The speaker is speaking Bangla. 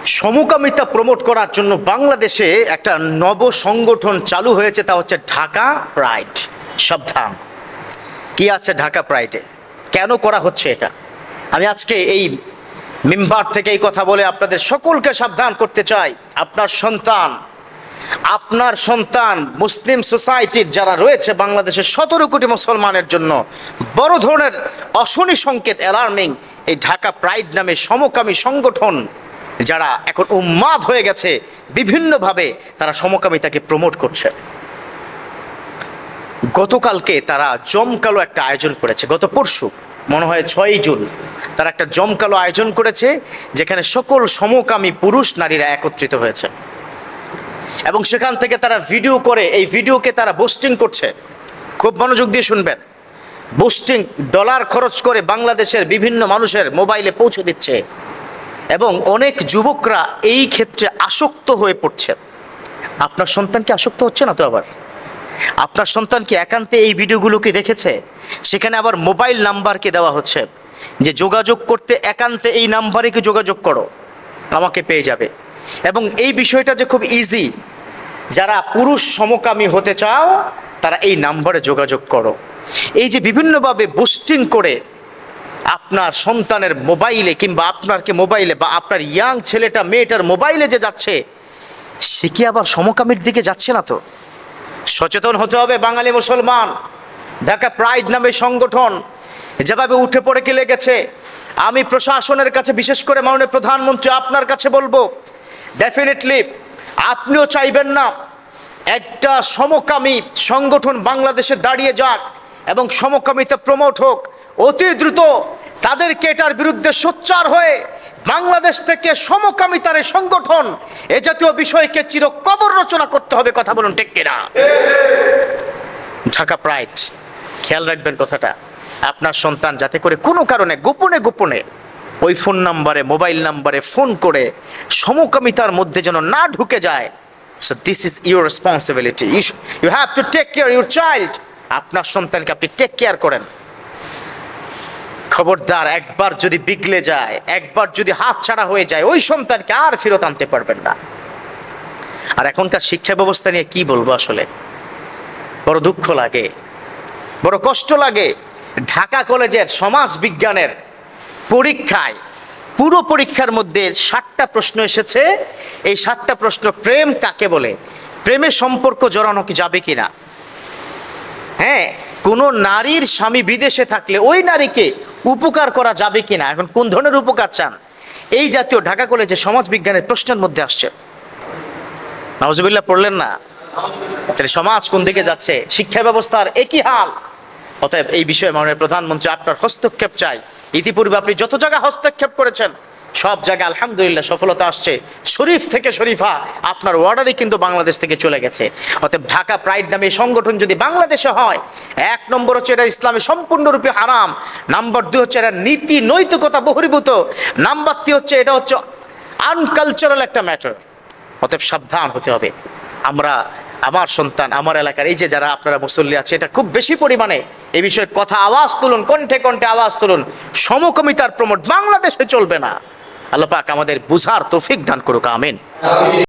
সমকামিতা প্রমোট করার জন্য বাংলাদেশে একটা নব সংগঠন চালু হয়েছে, তা হচ্ছে ঢাকা প্রাইড। সাবধান, কি আছে ঢাকা প্রাইডে, কেন করা হচ্ছে এটা? আমি আজকে এই মিম্বার থেকে এই কথা বলে আপনাদের সকলকে সাবধান করতে চাই। আপনার সন্তান মুসলিম সোসাইটির যারা রয়েছে বাংলাদেশের 17 কোটি মুসলমানের জন্য বড় ধরনের অশনি সংকেত, অ্যালার্মিং। এই ঢাকা প্রাইড নামে সমকামী সংগঠন যারা এখন উন্মাদ হয়ে গেছে, বিভিন্নভাবে তারা সমকামিতাকে প্রমোট করছে। গতকালকে তারা জমকালো একটা আয়োজন করেছে, গত পরশু মনে হয় 6ই জুন তারা একটা জমকালো আয়োজন করেছে, যেখানে সকল সমকামী পুরুষ নারীরা একত্রিত হয়েছে এবং সেখান থেকে তারা ভিডিও করে, এই ভিডিওকে তারা পোস্টিং করছে। খুব মনোযোগ দিয়ে শুনবেন। পোস্টিং ডলার খরচ করে বাংলাদেশের বিভিন্ন মানুষের মোবাইলে পৌঁছে দিচ্ছে এবং অনেক যুবকরা এই ক্ষেত্রে আসক্ত হয়ে পড়ছে। আপনার সন্তান কি আসক্ত হচ্ছে না তো? আবার আপনার সন্তান কি একান্তে এই ভিডিওগুলোকে দেখেছে? সেখানে আবার মোবাইল নাম্বারকে দেওয়া হচ্ছে যে যোগাযোগ করতে একান্তে এই নাম্বারে কি যোগাযোগ করো, আমাকে পেয়ে যাবে। এবং এই বিষয়টা যে খুব ইজি, যারা পুরুষ সমকামী হতে চাও তারা এই নাম্বারে যোগাযোগ করো। এই যে বিভিন্নভাবে বুস্টিং করে আপনার সন্তানের মোবাইলে কিংবা আপনারকে মোবাইলে বা আপনার ইয়াং ছেলেটা মেয়েটার মোবাইলে যে যাচ্ছে, সে কি আবার সমকামীর দিকে যাচ্ছে না তো? সচেতন হতে হবে বাঙালি মুসলমান। ঢাকা প্রাইড নামে সংগঠন যেভাবে উঠে পড়ে লেগেছে, আমি প্রশাসনের কাছে, বিশেষ করে মাননীয় প্রধানমন্ত্রী আপনার কাছে বলবো, ডেফিনেটলি আপনিও চাইবেন না একটা সমকামী সংগঠন বাংলাদেশে দাঁড়িয়ে যাক এবং সমকামিতা প্রমোট হোক। অতি দ্রুত তাদেরকে এটার বিরুদ্ধে সোচ্চার হয়ে বাংলাদেশ থেকে সমকামিতার এই সংগঠন, এ জাতীয় বিষয়কে চিরকবর রচনা করতে হবে। কথা বলুন ঠিক কিনা? ঢাকা প্রাইড, খেয়াল রাখবেন কথাটা। আপনার সন্তান যাতে করে কোনো কারণে গোপনে গোপনে ওই ফোন নাম্বারে, মোবাইল নাম্বারে ফোন করে সমকামিতার মধ্যে যেন না ঢুকে যায়। So this is your responsibility. You have to take care your child. আপনার সন্তানকে আপনি টেক কেয়ার করেন। খবরদার, একবার যদি বিগড়ে যায়, একবার যদি হাত ছাড়া হয়ে যায়, ওই সন্তানকে আর ফেরত আনতে পারবেন না। আর এখনকার শিক্ষা ব্যবস্থা নিয়ে কি বলবো, আসলে বড় দুঃখ লাগে, বড় কষ্ট লাগে। ঢাকা কলেজের সমাজ বিজ্ঞানের পরীক্ষায়, পুরো পরীক্ষার মধ্যে 7টা প্রশ্ন এসেছে। এই 7টা প্রশ্ন, প্রেম কাকে বলে, প্রেমে সম্পর্ক জড়ানো কি যাবে কিনা, হ্যাঁ, কোনো নারীর স্বামী বিদেশে থাকলে ওই নারীকে উপকার করা যাবে কিনা, এখন কোন ধরনের উপকার চান, এই জাতীয় ঢাকা কলেজে সমাজ বিজ্ঞানের প্রশ্নের মধ্যে আসছে। নাউজুবিল্লাহ পড়লেন না? তাহলে সমাজ কোন দিকে যাচ্ছে? শিক্ষা ব্যবস্থার একই হাল। অতএব এই বিষয়ে মাননীয় প্রধানমন্ত্রী আপনার হস্তক্ষেপ চাই। ইতিপূর্বে আপনি যত জায়গায় হস্তক্ষেপ করেছেন সব জায়গায় আলহামদুলিল্লাহ সফলতা আসছে। শরীফ থেকে শরীফা আপনার অর্ডারই কিন্তু বাংলাদেশ থেকে চলে গেছে। অতএব ঢাকা প্রাইড নামে সংগঠন যদি বাংলাদেশে হয়, 1 নম্বর হচ্ছে এটা ইসলামে সম্পূর্ণরূপে হারাম, নাম্বার 2 হচ্ছে এটা নীতি নৈতিকতা বহির্ভূত, নাম্বার 3 হচ্ছে এটা হচ্ছে আনকালচারাল একটা ম্যাটার। অতএব সাবধান হতে হবে। আমার সন্তান, আমার এলাকার এই যে যারা আপনারা মুসল্লি আছে, এটা খুব বেশি পরিমাণে এই বিষয়ে কথা আওয়াজ তুলুন, কণ্ঠে কণ্ঠে আওয়াজ তুলুন। সমকামিতার প্রমোট বাংলাদেশে চলবে না। আল্লাহ পাক আমাদের বুঝার তৌফিক দান করুক, আমিন।